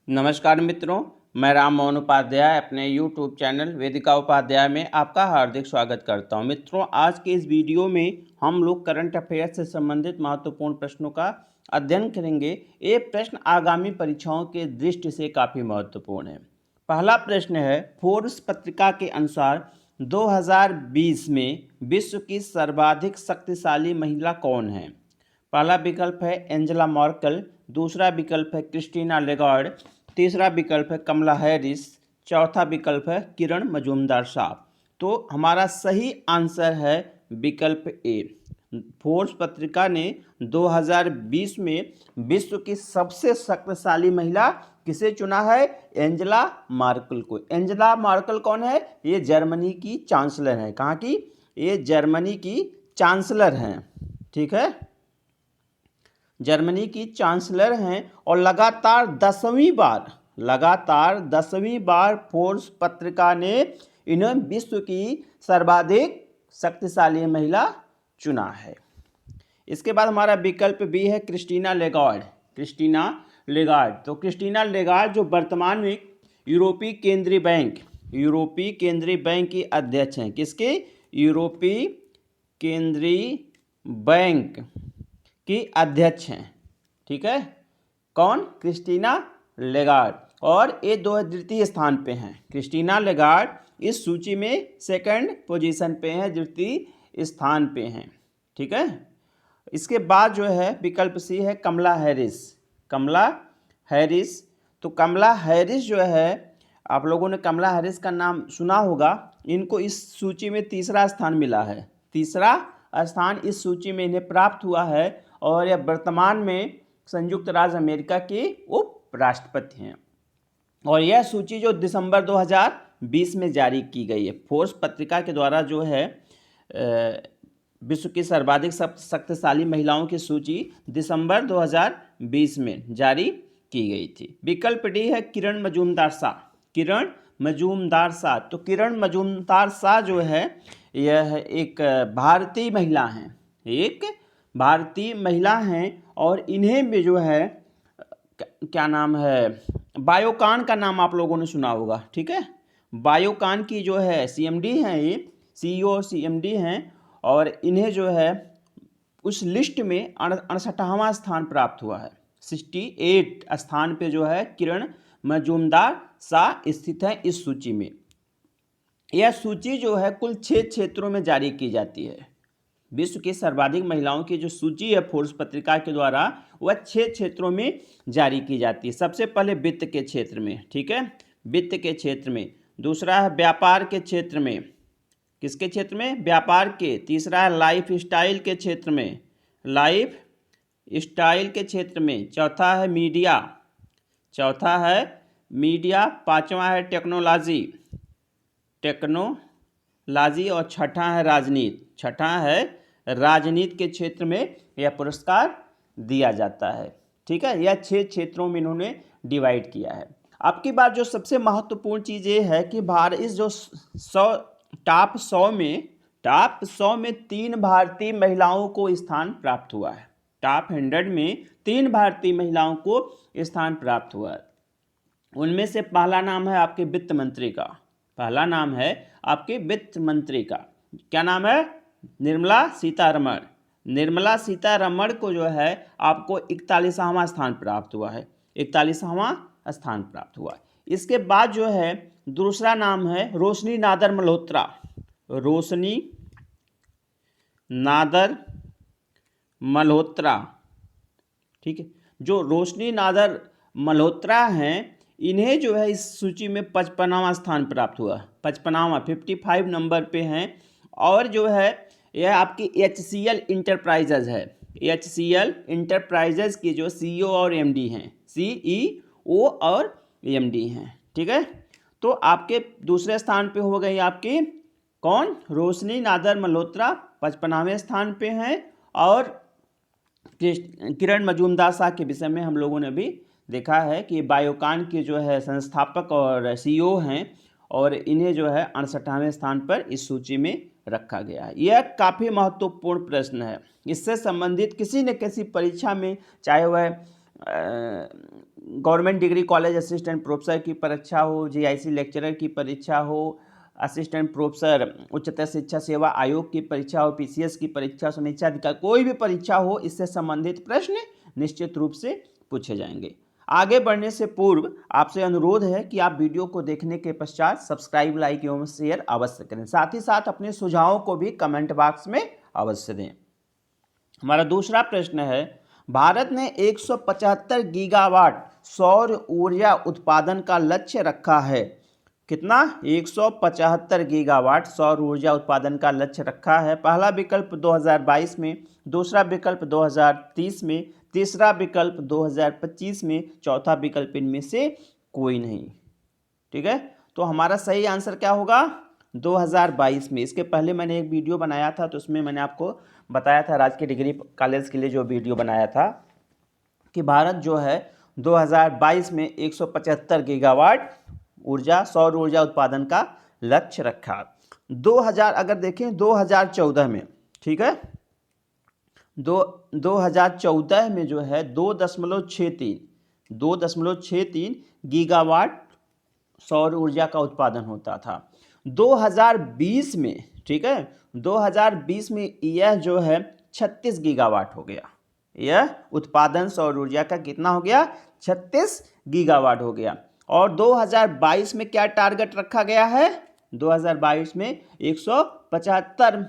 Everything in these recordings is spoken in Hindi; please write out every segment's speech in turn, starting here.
नमस्कार मित्रों, मैं राम मोहन उपाध्याय अपने YouTube चैनल वेदिका उपाध्याय में आपका हार्दिक स्वागत करता हूं। मित्रों, आज के इस वीडियो में हम लोग करंट अफेयर्स से संबंधित महत्वपूर्ण प्रश्नों का अध्ययन करेंगे। ये प्रश्न आगामी परीक्षाओं के दृष्टि से काफ़ी महत्वपूर्ण है। पहला प्रश्न है, फोर्ब्स पत्रिका के अनुसार 2020 में विश्व की सर्वाधिक शक्तिशाली महिला कौन है? पहला विकल्प है एंजेला मर्केल, दूसरा विकल्प है क्रिस्टीना लेगार्ड, तीसरा विकल्प है कमला हैरिस, चौथा विकल्प है किरण मजूमदार शाह। तो हमारा सही आंसर है विकल्प ए। फोर्ब्स पत्रिका ने 2020 में विश्व की सबसे शक्तिशाली महिला किसे चुना है? एंजेला मर्केल को। एंजेला मर्केल कौन है? ये जर्मनी की चांसलर है। कहाँ की? ये जर्मनी की चांसलर हैं। ठीक है, जर्मनी की चांसलर हैं और लगातार 10वीं बार फोर्ब्स पत्रिका ने इन्हें विश्व की सर्वाधिक शक्तिशाली महिला चुना है। इसके बाद हमारा विकल्प बी है क्रिस्टीना लेगार्ड। तो क्रिस्टीना लेगार्ड जो वर्तमान में यूरोपीय केंद्रीय बैंक की अध्यक्ष हैं। किसके? यूरोपीय केंद्रीय बैंक की अध्यक्ष हैं। ठीक है, कौन? Christina Lagarde. और ये द्वितीय स्थान पे हैं। क्रिस्टीना लेगार्ड इस सूची में सेकंड पोजीशन पे हैं, द्वितीय स्थान पे हैं। ठीक है, इसके बाद जो है विकल्प सी है कमला हैरिस। तो कमला हैरिस जो है, आप लोगों ने कमला हैरिस का नाम सुना होगा। इनको इस सूची में तीसरा स्थान मिला है। तीसरा स्थान इस सूची में इन्हें प्राप्त हुआ है और यह वर्तमान में संयुक्त राज्य अमेरिका के उपराष्ट्रपति हैं। और यह सूची जो दिसंबर 2020 में जारी की गई है, फोर्ब्स पत्रिका के द्वारा जो है विश्व की सर्वाधिक शक्तिशाली महिलाओं की सूची दिसंबर 2020 में जारी की गई थी। विकल्प डी है किरण मजूमदार शाह। तो किरण मजूमदार शाह जो है, यह एक भारतीय महिला हैं और इन्हें भी जो है क्या नाम है, बायोकॉन का नाम आप लोगों ने सुना होगा। ठीक है, बायोकॉन की जो है CMD हैं, ये CEO CMD हैं और इन्हें जो है उस लिस्ट में 68वां स्थान प्राप्त हुआ है। 68 स्थान पे जो है किरण मजूमदार शाह स्थित है इस सूची में। यह सूची जो है कुल 6 क्षेत्रों में जारी की जाती है। विश्व की सर्वाधिक महिलाओं की जो सूची है फोर्ब्स पत्रिका के द्वारा, वह 6 क्षेत्रों में जारी की जाती है। सबसे पहले वित्त के क्षेत्र में। ठीक है, वित्त के क्षेत्र में। दूसरा है व्यापार के क्षेत्र में। किसके क्षेत्र में? व्यापार के। तीसरा है लाइफ स्टाइल के क्षेत्र में। चौथा है मीडिया। पांचवा है टेक्नोलॉजी और छठा है राजनीति के क्षेत्र में यह पुरस्कार दिया जाता है। ठीक है, यह 6 क्षेत्रों में इन्होंने डिवाइड किया है। अब की बार जो सबसे महत्वपूर्ण चीज़ ये है कि भारत इस जो टॉप 100 में 3 भारतीय महिलाओं को स्थान प्राप्त हुआ है। टॉप 100 में 3 भारतीय महिलाओं को स्थान प्राप्त हुआ है। उनमें से पहला नाम है आपके वित्त मंत्री का। क्या नाम है? निर्मला सीतारमण को जो है आपको 41वां स्थान प्राप्त हुआ है। 41वां स्थान प्राप्त हुआ। इसके बाद जो है दूसरा नाम है रोशनी नादर मल्होत्रा। ठीक है, जो रोशनी नादर मल्होत्रा हैं, इन्हें जो है इस सूची में 55वां स्थान प्राप्त हुआ। 55 नंबर पे हैं। और जो है यह आपकी HCL इंटरप्राइजेज है। HCL इंटरप्राइजेज की जो CEO और MD हैं, ठीक है, तो आपके दूसरे स्थान पे हो गई आपकी कौन? रोशनी नादर मल्होत्रा 55वें स्थान पे हैं। और किरण मजूमदार शाह के विषय में हम लोगों ने भी देखा है कि बायोकॉन के जो है संस्थापक और CEO हैं और इन्हें जो है 68वें स्थान पर इस सूची में रखा गया है। यह काफ़ी महत्वपूर्ण प्रश्न है। इससे संबंधित किसी न किसी परीक्षा में, चाहे वह government degree college assistant professor की परीक्षा हो, जीआईसी लेक्चरर की परीक्षा हो, असिस्टेंट प्रोफेसर उच्चतर शिक्षा सेवा आयोग की परीक्षा हो, पीसीएस की परीक्षा, समीक्षा अधिकारी, कोई भी परीक्षा हो, इससे संबंधित प्रश्न निश्चित रूप से पूछे जाएंगे। आगे बढ़ने से पूर्व आपसे अनुरोध है कि आप वीडियो को देखने के पश्चात सब्सक्राइब, लाइक एवं शेयर अवश्य करें। साथ ही साथ अपने सुझावों को भी कमेंट बॉक्स में अवश्य दें। हमारा दूसरा प्रश्न है, भारत ने 175 गीगावाट सौर ऊर्जा उत्पादन का लक्ष्य रखा है। कितना? 175 गीगावाट सौर ऊर्जा उत्पादन का लक्ष्य रखा है। पहला विकल्प 2022 में, दूसरा विकल्प 2030 में, तीसरा विकल्प 2025 में, चौथा विकल्प इनमें से कोई नहीं। ठीक है, तो हमारा सही आंसर क्या होगा? 2022 में। इसके पहले मैंने एक वीडियो बनाया था, तो उसमें मैंने आपको बताया था, राजकीय डिग्री कॉलेज के लिए जो वीडियो बनाया था, कि भारत जो है 2022 में 175 गीगावाट ऊर्जा, सौर ऊर्जा उत्पादन का लक्ष्य रखा। 2000 अगर देखें 2014 में, ठीक है, 2014 में जो है 2.63 गीगावाट सौर ऊर्जा का उत्पादन होता था। 2020 में, ठीक है, 2020 में यह जो है 36 गीगावाट हो गया। यह उत्पादन सौर ऊर्जा का कितना हो गया? 36 गीगावाट हो गया। और 2022 में क्या टारगेट रखा गया है? 2022 में 175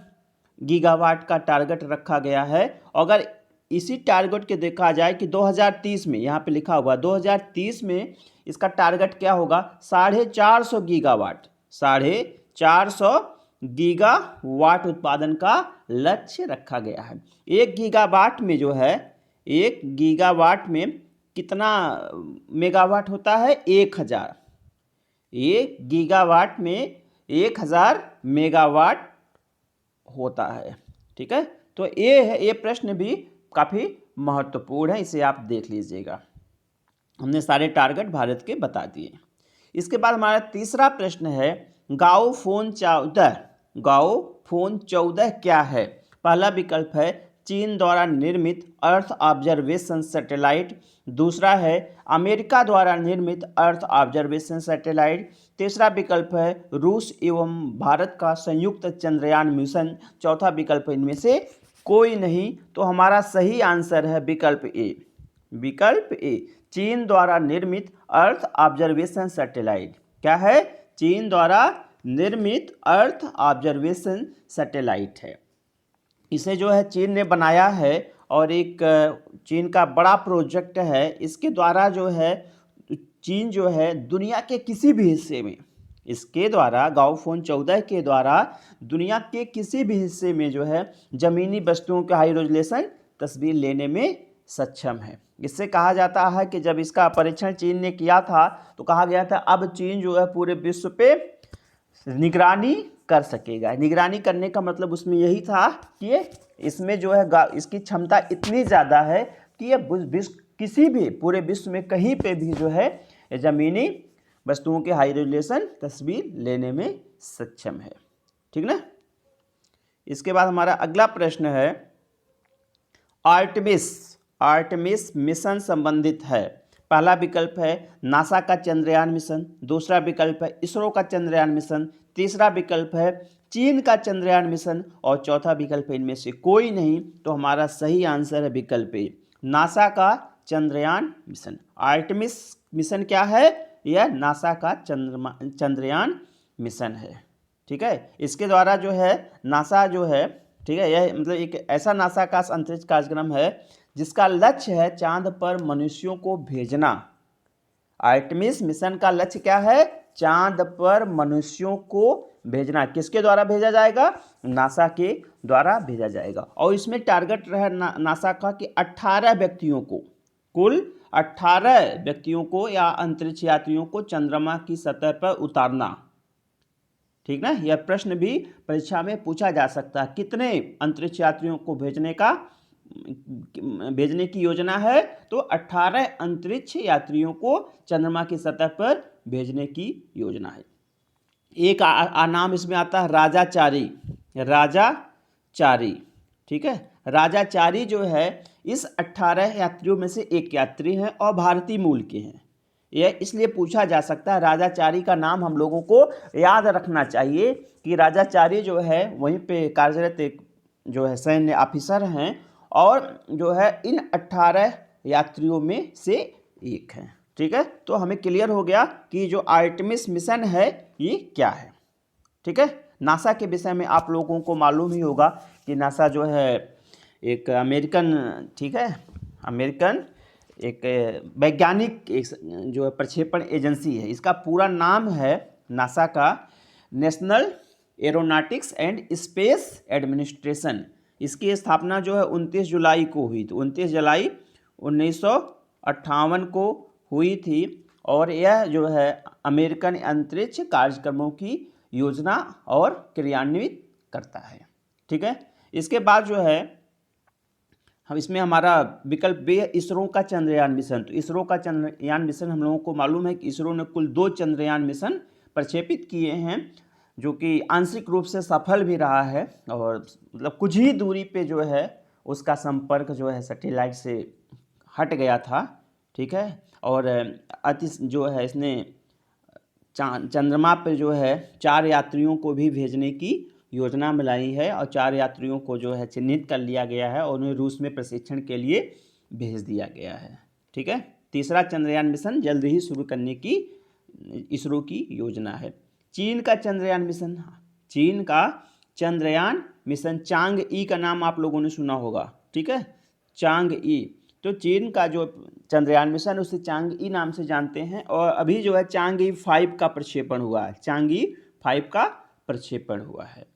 गीगावाट का टारगेट रखा गया है। अगर इसी टारगेट के देखा जाए कि 2030 में, यहाँ पे लिखा हुआ 2030 में इसका टारगेट क्या होगा? 450 गीगावाट, 450 गीगावाट उत्पादन का लक्ष्य रखा गया है। 1 गीगावाट में जो है, 1 गीगावाट में कितना मेगावाट होता है? 1000। 1 गीगावाट में 1000 मेगावाट होता है। ठीक है, तो ये प्रश्न भी काफ़ी महत्वपूर्ण है, इसे आप देख लीजिएगा। हमने सारे टारगेट भारत के बता दिए। इसके बाद हमारा तीसरा प्रश्न है, गाओफोन 14 क्या है? पहला विकल्प है चीन द्वारा निर्मित अर्थ ऑब्जर्वेशन सैटेलाइट, दूसरा है अमेरिका द्वारा निर्मित अर्थ ऑब्जर्वेशन सैटेलाइट, तीसरा विकल्प है रूस एवं भारत का संयुक्त चंद्रयान मिशन, चौथा विकल्प इनमें से कोई नहीं। तो हमारा सही आंसर है विकल्प ए। विकल्प ए, चीन द्वारा निर्मित अर्थ ऑब्जर्वेशन सैटेलाइट। क्या है? चीन द्वारा निर्मित अर्थ ऑब्जर्वेशन सैटेलाइट है। इसे जो है चीन ने बनाया है और एक चीन का बड़ा प्रोजेक्ट है। इसके द्वारा जो है चीन जो है दुनिया के किसी भी हिस्से में, इसके द्वारा गाओफोन 14 के द्वारा दुनिया के किसी भी हिस्से में जो है ज़मीनी वस्तुओं के हाई रेजोल्यूशन तस्वीर लेने में सक्षम है। इससे कहा जाता है कि जब इसका परीक्षण चीन ने किया था तो कहा गया था अब चीन जो है पूरे विश्व पे निगरानी कर सकेगा। निगरानी करने का मतलब उसमें यही था कि इसमें जो है इसकी क्षमता इतनी ज़्यादा है कि ये किसी भी पूरे विश्व में कहीं पे भी जो है ज़मीनी वस्तुओं के हाई रेजोल्यूशन तस्वीर लेने में सक्षम है। ठीक ना। इसके बाद हमारा अगला प्रश्न है, आर्टेमिस मिशन संबंधित है। पहला विकल्प है नासा का चंद्रयान मिशन, दूसरा विकल्प है इसरो का चंद्रयान मिशन, तीसरा विकल्प है चीन का चंद्रयान मिशन और चौथा विकल्प है इनमें से कोई नहीं। तो हमारा सही आंसर है विकल्प ए, नासा का चंद्रयान मिशन। आर्टेमिस मिशन क्या है? यह नासा का चंद्रयान मिशन है। ठीक है, इसके द्वारा जो है नासा जो है, ठीक है, यह मतलब एक ऐसा नासा का अंतरिक्ष कार्यक्रम है जिसका लक्ष्य है चांद पर मनुष्यों को भेजना। आर्टेमिस मिशन का लक्ष्य क्या है? चांद पर मनुष्यों को भेजना। किसके द्वारा भेजा जाएगा? नासा के द्वारा भेजा जाएगा। और इसमें टारगेट रहा नासा का कि 18 व्यक्तियों को, कुल 18 व्यक्तियों को या अंतरिक्ष यात्रियों को चंद्रमा की सतह पर उतारना। ठीक ना, यह प्रश्न भी परीक्षा में पूछा जा सकता है, कितने अंतरिक्ष यात्रियों को भेजने की योजना है? तो 18 अंतरिक्ष यात्रियों को चंद्रमा की सतह पर भेजने की योजना है। एक नाम इसमें आता है राजाचारी। ठीक है, राजाचारी जो है इस 18 यात्रियों में से एक यात्री हैं और भारतीय मूल के हैं। यह इसलिए पूछा जा सकता है, राजाचारी का नाम हम लोगों को याद रखना चाहिए कि राजाचारी जो है वहीं पे कार्यरत एक जो है सैन्य ऑफिसर हैं और जो है इन 18 यात्रियों में से एक हैं। ठीक है, तो हमें क्लियर हो गया कि जो आर्टेमिस मिशन है ये क्या है। ठीक है, नासा के विषय में आप लोगों को मालूम ही होगा कि नासा जो है एक अमेरिकन, ठीक है, अमेरिकन एक वैज्ञानिक एक जो है प्रक्षेपण एजेंसी है। इसका पूरा नाम है नासा का national aeronautics and space administration. इसकी स्थापना जो है 29 जुलाई को हुई थी, 29 जुलाई 1958 को हुई थी और यह जो है अमेरिकन अंतरिक्ष कार्यक्रमों की योजना और क्रियान्वित करता है। ठीक है, इसके बाद जो है हम इसमें हमारा विकल्प बी है इसरो का चंद्रयान मिशन। तो इसरो का चंद्रयान मिशन हम लोगों को मालूम है कि इसरो ने कुल 2 चंद्रयान मिशन प्रक्षेपित किए हैं, जो कि आंशिक रूप से सफल भी रहा है और मतलब कुछ ही दूरी पे जो है उसका संपर्क जो है सैटेलाइट से हट गया था। ठीक है, और अति जो है इसने चंद्रमा पर जो है 4 यात्रियों को भी भेजने की योजना बनाई है और 4 यात्रियों को जो है चिन्हित कर लिया गया है और उन्हें रूस में प्रशिक्षण के लिए भेज दिया गया है। ठीक है, तीसरा चंद्रयान मिशन जल्द ही शुरू करने की इसरो की योजना है। चीन का चंद्रयान मिशन, चीन का चंद्रयान मिशन चांग-ई का नाम आप लोगों ने सुना होगा। ठीक है, चांग-ई, तो चीन का जो चंद्रयान मिशन उसे चांग-ई नाम से जानते हैं और अभी जो है चांग-ई 5 का प्रक्षेपण हुआ है, चांग-ई 5 का प्रक्षेपण हुआ है।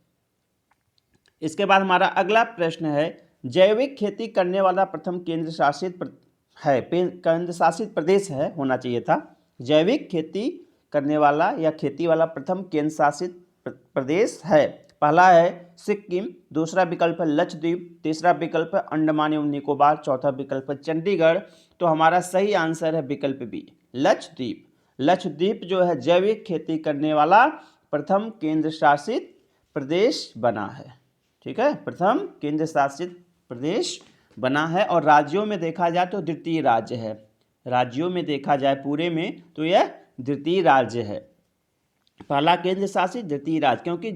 इसके बाद हमारा अगला प्रश्न है, जैविक खेती करने वाला प्रथम केंद्र शासित प्रदेश है, होना चाहिए था। जैविक खेती करने वाला या खेती वाला प्रथम केंद्र शासित प्रदेश है। पहला है सिक्किम, दूसरा विकल्प है लक्षद्वीप, तीसरा विकल्प है अंडमान एवं निकोबार, चौथा विकल्प है चंडीगढ़। तो हमारा सही आंसर है विकल्प बी, लक्षद्वीप। लक्षद्वीप जो है जैविक खेती करने वाला प्रथम केंद्र शासित प्रदेश बना है। ठीक है, प्रथम केंद्र शासित प्रदेश बना है और राज्यों में देखा जाए तो द्वितीय राज्य है। राज्यों में देखा जाए पूरे में तो यह द्वितीय राज्य है। पहला केंद्र शासित, द्वितीय राज्य, क्योंकि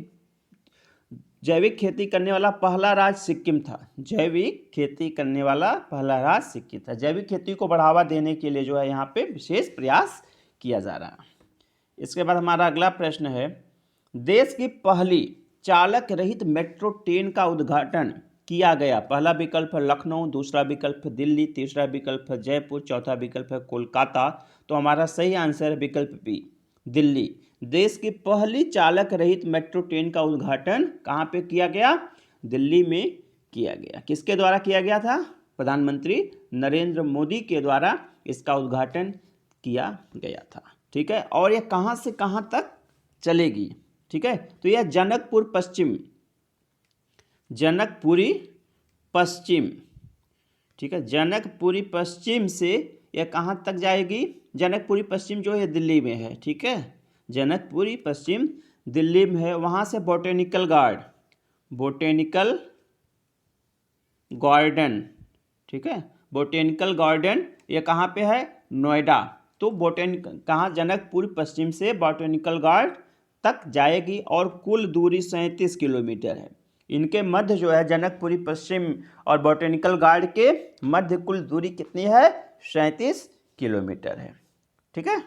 जैविक खेती करने वाला पहला राज्य सिक्किम था। जैविक खेती करने वाला पहला राज्य सिक्किम था। जैविक खेती को बढ़ावा देने के लिए जो है यहाँ पे विशेष प्रयास किया जा रहा है। इसके बाद हमारा अगला प्रश्न है, देश की पहली चालक रहित मेट्रो ट्रेन का उद्घाटन किया गया। पहला विकल्प है लखनऊ, दूसरा विकल्प है दिल्ली, तीसरा विकल्प है जयपुर, चौथा विकल्प है कोलकाता। तो हमारा सही आंसर है विकल्प बी, दिल्ली। देश की पहली चालक रहित मेट्रो ट्रेन का उद्घाटन कहाँ पे किया गया? दिल्ली में किया गया। किसके द्वारा किया गया था? प्रधानमंत्री नरेंद्र मोदी के द्वारा इसका उद्घाटन किया गया था। ठीक है, और यह कहाँ से कहाँ तक चलेगी? ठीक है, तो यह जनकपुरी पश्चिम, ठीक है, जनकपुरी पश्चिम से यह कहाँ तक जाएगी? जनकपुरी पश्चिम जो है दिल्ली में है। ठीक है, जनकपुरी पश्चिम दिल्ली में है। वहाँ से बोटेनिकल गार्डन, ठीक है, बोटेनिकल गार्डन ये कहाँ पे है? नोएडा। तो कहाँ? जनकपुरी पश्चिम से बोटेनिकल गार्डन तक जाएगी और कुल दूरी 37 किलोमीटर है। इनके मध्य जो है जनकपुरी पश्चिम और बोटेनिकल गार्डन के मध्य कुल दूरी कितनी है? 37 किलोमीटर है। ठीक है,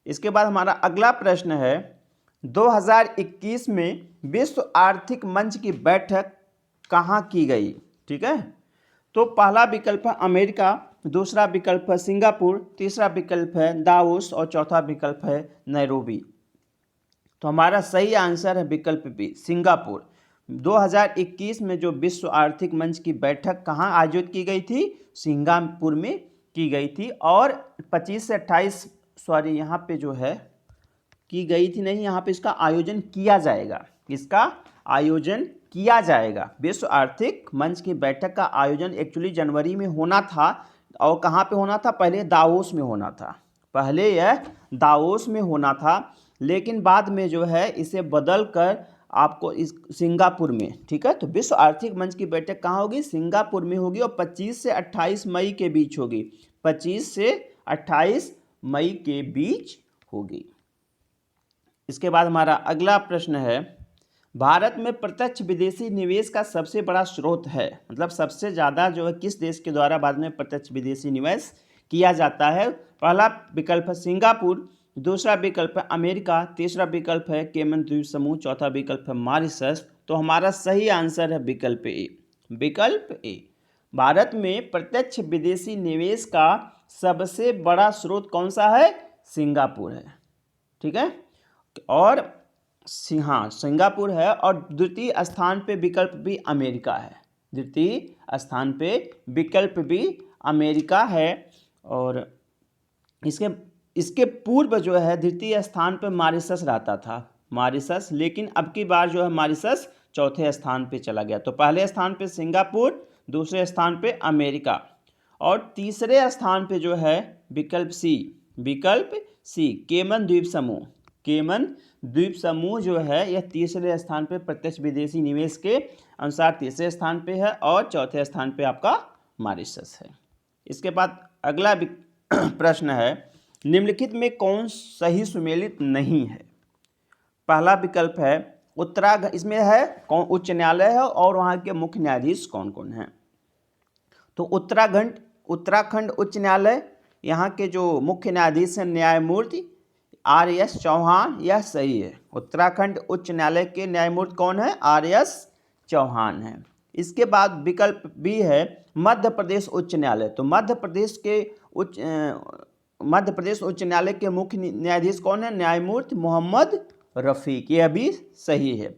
इसके बाद हमारा अगला प्रश्न है, 2021 में विश्व आर्थिक मंच की बैठक कहाँ की गई? ठीक है, तो पहला विकल्प है अमेरिका, दूसरा विकल्प है सिंगापुर, तीसरा विकल्प है दावोस और चौथा विकल्प है नैरोबी। तो हमारा सही आंसर है विकल्प बी, सिंगापुर। 2021 में जो विश्व आर्थिक मंच की बैठक कहाँ आयोजित की गई थी? सिंगापुर में की गई थी। और 25 से 28 यहाँ पे जो है की गई थी नहीं, यहाँ पे इसका आयोजन किया जाएगा। इसका आयोजन किया जाएगा। विश्व आर्थिक मंच की बैठक का आयोजन एक्चुअली जनवरी में होना था और कहाँ पे होना था? पहले दावोस में होना था। पहले यह दावोस में होना था, लेकिन बाद में जो है इसे बदल कर आपको इस सिंगापुर में, ठीक है। तो विश्व आर्थिक मंच की बैठक कहाँ होगी? सिंगापुर में होगी और 25 से 28 मई के बीच होगी। 25 से 28 मई के बीच होगी। इसके बाद हमारा अगला प्रश्न है, भारत में प्रत्यक्ष विदेशी निवेश का सबसे बड़ा स्रोत है, मतलब सबसे ज़्यादा जो है किस देश के द्वारा भारत में प्रत्यक्ष विदेशी निवेश किया जाता है? पहला विकल्प है सिंगापुर, दूसरा विकल्प है अमेरिका, तीसरा विकल्प है केमन द्वीप समूह, चौथा विकल्प है मॉरिशस। तो हमारा सही आंसर है विकल्प ए। विकल्प ए, भारत में प्रत्यक्ष विदेशी निवेश का सबसे बड़ा स्रोत कौन सा है? सिंगापुर है, ठीक है। और हाँ, सिंगापुर है और द्वितीय स्थान पे विकल्प भी अमेरिका है। द्वितीय स्थान पे विकल्प भी अमेरिका है। और इसके पूर्व जो है द्वितीय स्थान पे मॉरिशस रहता था, मॉरिशस, लेकिन अब की बार जो है मॉरिशस चौथे स्थान पे चला गया। तो पहले स्थान पे सिंगापुर, दूसरे स्थान पे अमेरिका और तीसरे स्थान पे जो है विकल्प सी केमन द्वीप समूह। केमन द्वीप समूह जो है यह तीसरे स्थान पे प्रत्यक्ष विदेशी निवेश के अनुसार तीसरे स्थान पे है और चौथे स्थान पे आपका मॉरिशस है। इसके बाद अगला प्रश्न है, निम्नलिखित में कौन सही सुमेलित नहीं है? पहला विकल्प है उत्तराखंड, इसमें है कौन उच्च न्यायालय है और वहाँ के मुख्य न्यायाधीश कौन कौन हैं? तो उत्तराखंड उच्च न्यायालय, यहाँ के जो मुख्य न्यायाधीश हैं न्यायमूर्ति RS चौहान, यह सही है। उत्तराखंड उच्च न्यायालय के न्यायमूर्ति कौन है? RS चौहान है। इसके बाद विकल्प बी है मध्य प्रदेश उच्च न्यायालय। तो मध्य प्रदेश उच्च न्यायालय के मुख्य न्यायाधीश कौन है? न्यायमूर्ति मोहम्मद रफीक, यह भी सही है।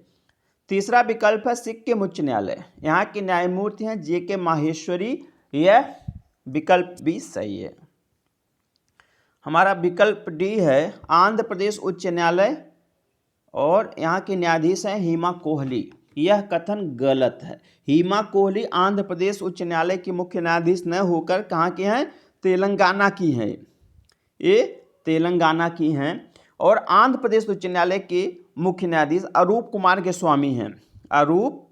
तीसरा विकल्प है सिक्किम उच्च न्यायालय, यहाँ के न्यायमूर्ति हैं JK माहेश्वरी, यह विकल्प भी सही है। हमारा विकल्प डी है आंध्र प्रदेश उच्च न्यायालय और यहाँ के न्यायाधीश हैं हिमा कोहली, यह कथन गलत है। हिमा कोहली आंध्र प्रदेश उच्च न्यायालय की मुख्य न्यायाधीश न होकर कहाँ की हैं? तेलंगाना की हैं, ये तेलंगाना की हैं। और आंध्र प्रदेश उच्च न्यायालय के मुख्य न्यायाधीश अरूप कुमार गोस्वामी हैं, अरूप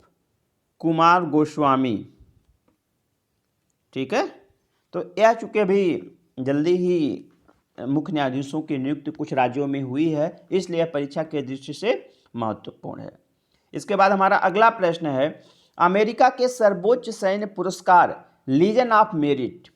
कुमार गोस्वामी, ठीक है। तो यह चूँकि भी जल्दी ही मुख्य न्यायाधीशों की नियुक्ति कुछ राज्यों में हुई है, इसलिए परीक्षा के दृष्टि से महत्वपूर्ण है। इसके बाद हमारा अगला प्रश्न है, अमेरिका के सर्वोच्च सैन्य पुरस्कार लीजन ऑफ मेरिट,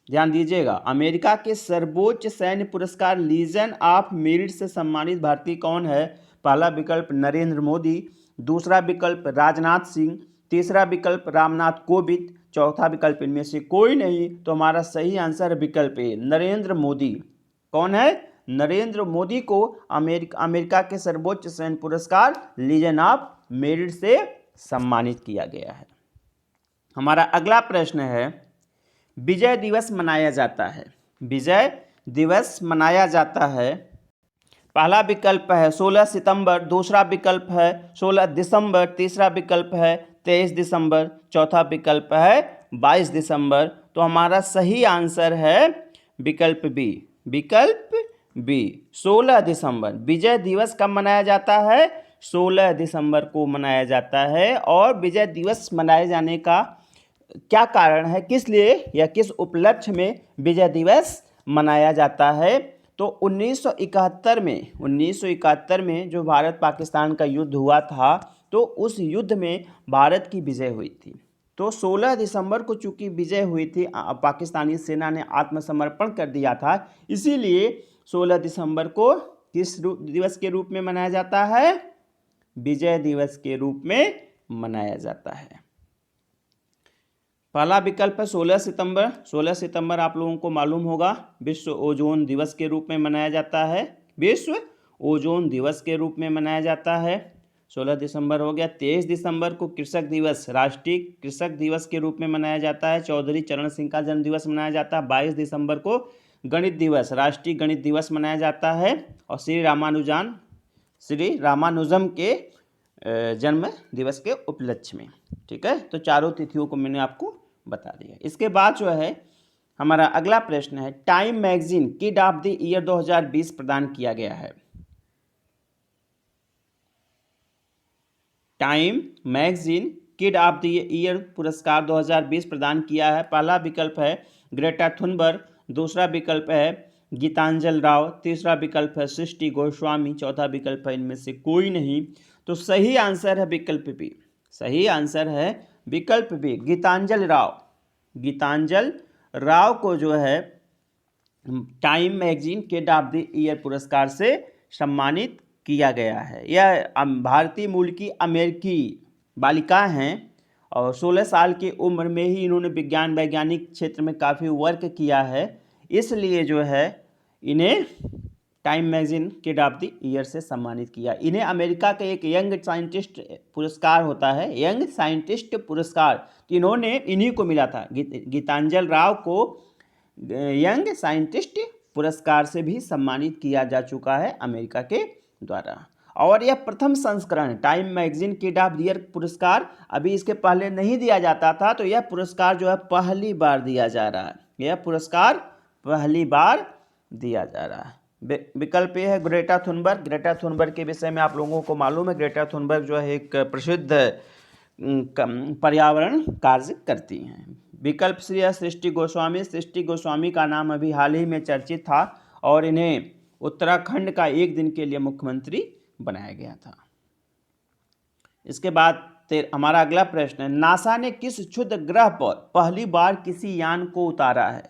ध्यान दीजिएगा, अमेरिका के सर्वोच्च सैन्य पुरस्कार लीजन ऑफ मेरिट से सम्मानित भारतीय कौन है? पहला विकल्प नरेंद्र मोदी, दूसरा विकल्प राजनाथ सिंह, तीसरा विकल्प रामनाथ कोविंद, चौथा विकल्प इनमें से कोई नहीं। तो हमारा सही आंसर विकल्प ए नरेंद्र मोदी। कौन है? नरेंद्र मोदी को अमेरिका के सर्वोच्च सैन्य पुरस्कार लीजन ऑफ मेरिट से सम्मानित किया गया है। हमारा अगला प्रश्न है, विजय दिवस मनाया जाता है, विजय दिवस मनाया जाता है, पहला विकल्प है 16 सितंबर, दूसरा विकल्प है 16 दिसंबर, तीसरा विकल्प है 23 दिसंबर, चौथा विकल्प है 22 दिसंबर। तो हमारा सही आंसर है विकल्प बी, विकल्प बी 16 दिसंबर। विजय दिवस कब मनाया जाता है? 16 दिसंबर को मनाया जाता है। और विजय दिवस मनाए जाने का क्या कारण है, किस लिए या किस उपलक्ष्य में विजय दिवस मनाया जाता है? तो 1971 में जो भारत पाकिस्तान का युद्ध हुआ था, तो उस युद्ध में भारत की विजय हुई थी। तो 16 दिसंबर को चूंकि विजय हुई थी, पाकिस्तानी सेना ने आत्मसमर्पण कर दिया था, इसीलिए 16 दिसंबर को किस दिवस के रूप में मनाया जाता है? विजय दिवस के रूप में मनाया जाता है। पहला विकल्प है 16 सितंबर। 16 सितंबर आप लोगों को मालूम होगा विश्व ओजोन दिवस के रूप में मनाया जाता है, विश्व ओजोन दिवस के रूप में मनाया जाता है। 16 दिसंबर हो गया। 23 दिसंबर को कृषक दिवस, राष्ट्रीय कृषक दिवस के रूप में मनाया जाता है। चौधरी चरण सिंह का जन्म दिवस मनाया जाता है। 22 दिसंबर को गणित दिवस, राष्ट्रीय गणित दिवस मनाया जाता है। और श्री रामानुजम के जन्म दिवस के उपलक्ष्य में, ठीक है। तो चारों तिथियों को मैंने आपको बता दिया। इसके बाद जो है हमारा अगला प्रश्न है, time magazine kid of the year 2020 प्रदान किया गया है। Time magazine kid of the year पुरस्कार 2020 प्रदान किया है? पहला विकल्प है ग्रेटा थुनबर्ग, दूसरा विकल्प है गीतांजलि राव, तीसरा विकल्प है सृष्टि गोस्वामी, चौथा विकल्प है इनमें से कोई नहीं। तो सही आंसर है विकल्प बी। सही आंसर है विकल्प बी, गीतांजलि राव। गीतांजलि राव को जो है time magazine kid of the year पुरस्कार से सम्मानित किया गया है। यह भारतीय मूल की अमेरिकी बालिका हैं और 16 साल की उम्र में ही इन्होंने विज्ञान वैज्ञानिक क्षेत्र में काफ़ी वर्क किया है, इसलिए जो है इन्हें time magazine kid of the year से सम्मानित किया। इन्हें अमेरिका के एक यंग साइंटिस्ट पुरस्कार होता है, यंग साइंटिस्ट पुरस्कार, तो इन्होंने इन्हीं को मिला था। गीतांजलि राव को यंग साइंटिस्ट पुरस्कार से भी सम्मानित किया जा चुका है अमेरिका के द्वारा। और यह प्रथम संस्करण time magazine kid of the year पुरस्कार अभी इसके पहले नहीं दिया जाता था, तो यह पुरस्कार जो है पहली बार दिया जा रहा है। यह पुरस्कार पहली बार दिया जा रहा है। विकल्प ये है ग्रेटा थुनबर्ग। ग्रेटा थुनबर्ग के विषय में आप लोगों को मालूम है, ग्रेटा थुनबर्ग जो है एक प्रसिद्ध पर्यावरण कार्य करती हैं। विकल्प सी है सृष्टि गोस्वामी। सृष्टि गोस्वामी का नाम अभी हाल ही में चर्चित था और इन्हें उत्तराखंड का एक दिन के लिए मुख्यमंत्री बनाया गया था। इसके बाद हमारा अगला प्रश्न है, नासा ने किस क्षुद्र ग्रह पर पहली बार किसी यान को उतारा है?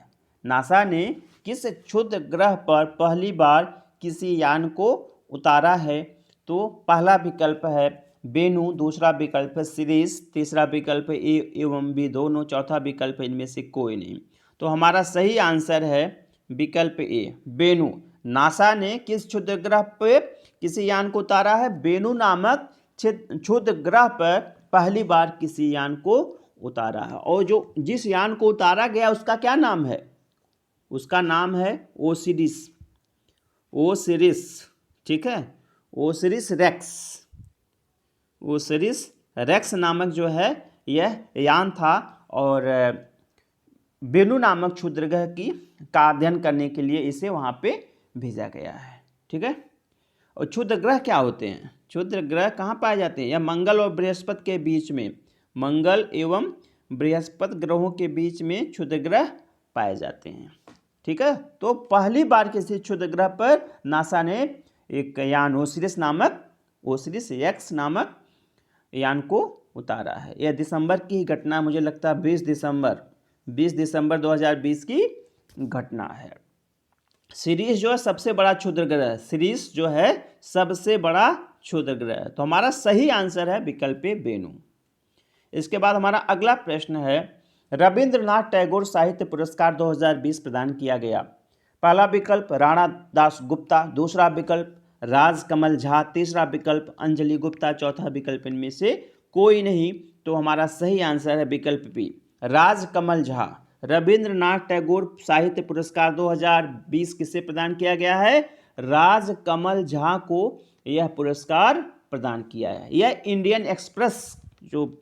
नासा ने किस क्षुद्र ग्रह पर पहली बार किसी यान को उतारा है? तो पहला विकल्प है बेनू, दूसरा विकल्प है सीरीज, तीसरा विकल्प ए एवं बी दोनों, चौथा विकल्प इनमें से कोई नहीं। तो हमारा सही आंसर है विकल्प ए बेनू। नासा ने किस क्षुद्र ग्रह पर किसी यान को उतारा है? बेनू नामक क्षुद्र ग्रह पर पहली बार किसी यान को उतारा है। और जो जिस यान को उतारा गया उसका क्या नाम है? उसका नाम है ओसिरिस। ओसिरिस, ठीक है, ओसिरिस रेक्स। ओसिरिस रेक्स नामक जो है यह यान था और बेनू नामक क्षुद्र ग्रह का अध्ययन करने के लिए इसे वहाँ पे भेजा गया है। ठीक है, और क्षुद्र ग्रह क्या होते हैं? क्षुद्र ग्रह कहाँ पाए जाते हैं? यह मंगल और बृहस्पति के बीच में, मंगल एवं बृहस्पति ग्रहों के बीच में क्षुद्र ग्रह पाए जाते हैं। ठीक है, तो पहली बार किसी क्षुद्र ग्रह पर नासा ने एक यान ओसिरिस एक्स नामक यान को उतारा है। यह दिसंबर की ही घटना, मुझे लगता है 20 दिसंबर 2020 की घटना है। सीरीज जो है सबसे बड़ा क्षुद्र ग्रह है। सीरीज जो है सबसे बड़ा क्षुद्र ग्रह है। तो हमारा सही आंसर है विकल्प बेनू। इसके बाद हमारा अगला प्रश्न है, रविंद्रनाथ टैगोर साहित्य पुरस्कार 2020 प्रदान किया गया। पहला विकल्प राणा दास गुप्ता, दूसरा विकल्प राजकमल झा, तीसरा विकल्प अंजलि गुप्ता, चौथा विकल्प इनमें से कोई नहीं। तो हमारा सही आंसर है विकल्प बी राजकमल झा। रविंद्रनाथ टैगोर साहित्य पुरस्कार 2020 किसे प्रदान किया गया है? राजकमल झा को यह पुरस्कार प्रदान किया है। यह इंडियन एक्सप्रेस जो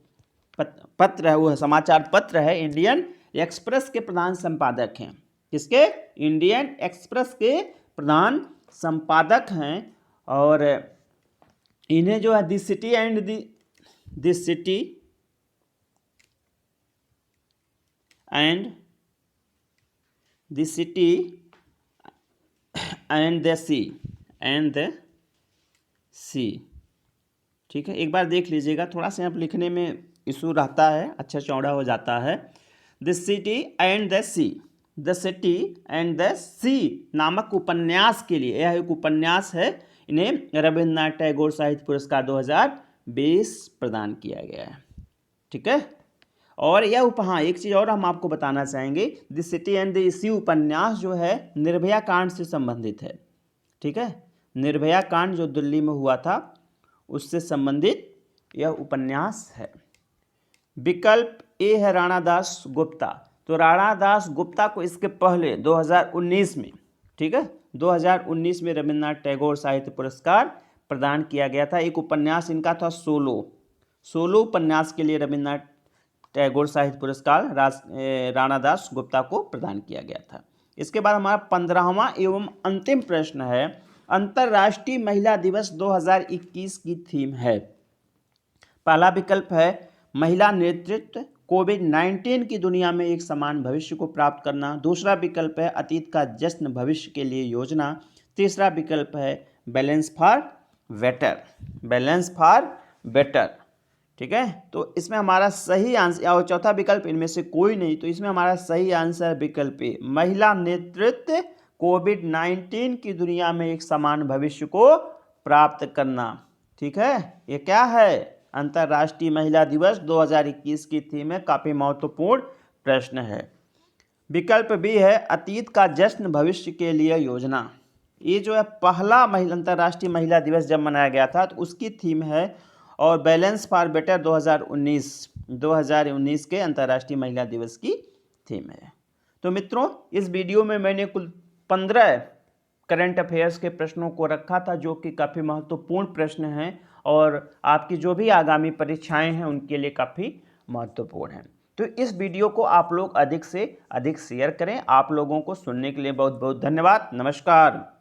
पत्र है, वो समाचार पत्र है, इंडियन एक्सप्रेस के प्रधान संपादक हैं। किसके? इंडियन एक्सप्रेस के प्रधान संपादक हैं। और इन्हें जो है द सिटी एंड द सी, ठीक है, एक बार देख लीजिएगा, थोड़ा सा यहाँ पर लिखने में इशू रहता है, अच्छा चौड़ा हो जाता है। द सिटी एंड द सी नामक उपन्यास के लिए, यह एक उपन्यास है, इन्हें रविंद्रनाथ टैगोर साहित्य पुरस्कार 2020 प्रदान किया गया है। ठीक है, और यह एक चीज़ और हम आपको बताना चाहेंगे, द सिटी एंड द सी उपन्यास जो है निर्भया कांड से संबंधित है। ठीक है, निर्भया कांड जो दिल्ली में हुआ था उससे संबंधित यह उपन्यास है। विकल्प ए है राणा दास गुप्ता। तो राणा दास गुप्ता को इसके पहले 2019 में, ठीक है, 2019 में रविंद्रनाथ टैगोर साहित्य पुरस्कार प्रदान किया गया था। एक उपन्यास इनका था सोलो उपन्यास के लिए रविंद्रनाथ टैगोर साहित्य पुरस्कार राणा दास गुप्ता को प्रदान किया गया था। इसके बाद हमारा 15वां एवं अंतिम प्रश्न है, अंतर्राष्ट्रीय महिला दिवस 2021 की थीम है। पहला विकल्प है महिला नेतृत्व, कोविड-19 की दुनिया में एक समान भविष्य को प्राप्त करना। दूसरा विकल्प है अतीत का जश्न भविष्य के लिए योजना। तीसरा विकल्प है balance for better, balance for better. ठीक है, तो इसमें हमारा सही आंसर, और चौथा विकल्प इनमें से कोई नहीं, तो इसमें हमारा सही आंसर विकल्प ए, महिला नेतृत्व, कोविड-19 की दुनिया में एक समान भविष्य को प्राप्त करना। ठीक है, ये क्या है, अंतर्राष्ट्रीय महिला दिवस 2021 की थीम है, काफी महत्वपूर्ण प्रश्न है। विकल्प बी है अतीत का जश्न भविष्य के लिए योजना। ये जो है पहला अंतर्राष्ट्रीय महिला दिवस जब मनाया गया था तो उसकी थीम है, और बैलेंस फॉर बेटर 2019 के अंतर्राष्ट्रीय महिला दिवस की थीम है। तो मित्रों, इस वीडियो में मैंने कुल 15 करंट अफेयर्स के प्रश्नों को रखा था, जो कि काफ़ी महत्वपूर्ण प्रश्न हैं और आपकी जो भी आगामी परीक्षाएं हैं उनके लिए काफ़ी महत्वपूर्ण हैं। तो इस वीडियो को आप लोग अधिक से अधिक शेयर करें। आप लोगों को सुनने के लिए बहुत बहुत धन्यवाद। नमस्कार।